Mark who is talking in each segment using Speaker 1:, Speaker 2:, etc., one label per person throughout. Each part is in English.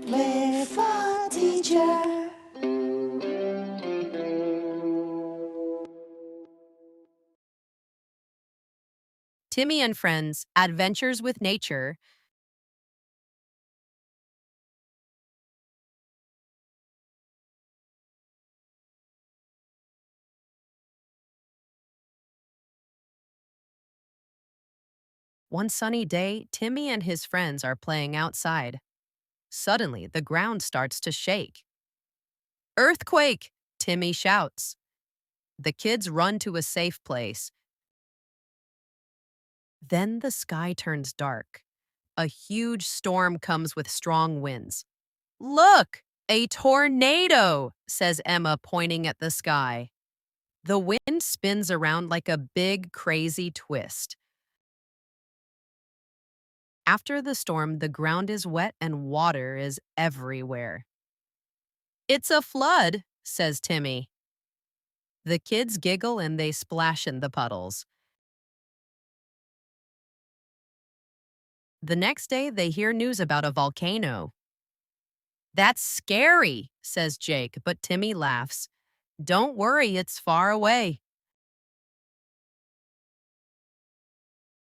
Speaker 1: with a teacher.
Speaker 2: Timmy and Friends Adventures with Nature. One sunny day, Timmy and his friends are playing outside. Suddenly, the ground starts to shake. Earthquake! Timmy shouts. The kids run to a safe place. Then the sky turns dark. A huge storm comes with strong winds. Look! A tornado! Says Emma, pointing at the sky. The wind spins around like a big, crazy twist. After the storm, the ground is wet and water is everywhere. It's a flood, says Timmy. The kids giggle and they splash in the puddles. The next day, they hear news about a volcano. That's scary, says Jake, but Timmy laughs. Don't worry, it's far away.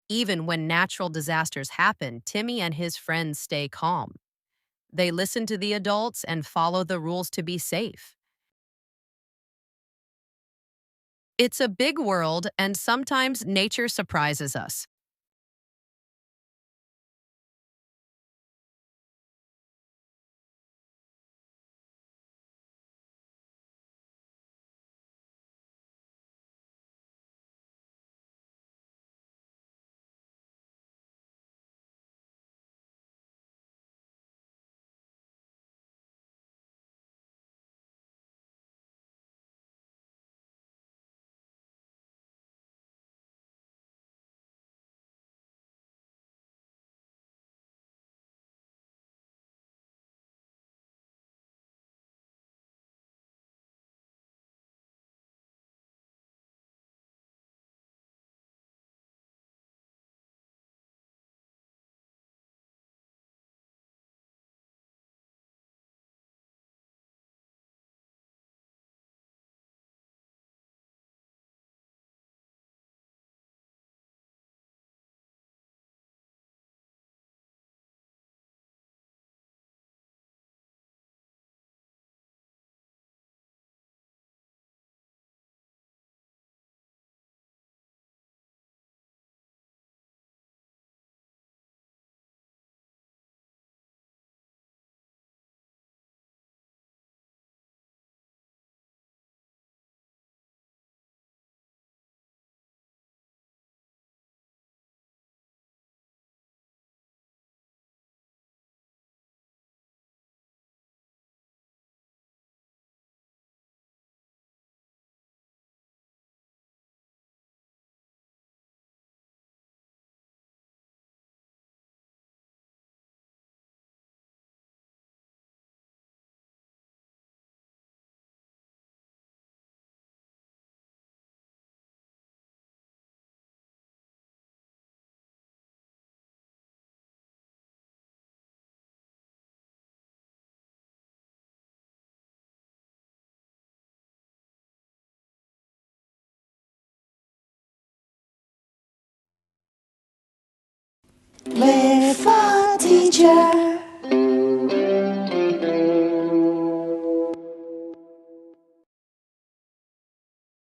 Speaker 2: Even when natural disasters happen, Timmy and his friends stay calm. They listen to the adults and follow the rules to be safe. It's a big world, and sometimes nature surprises us.
Speaker 1: With a teacher.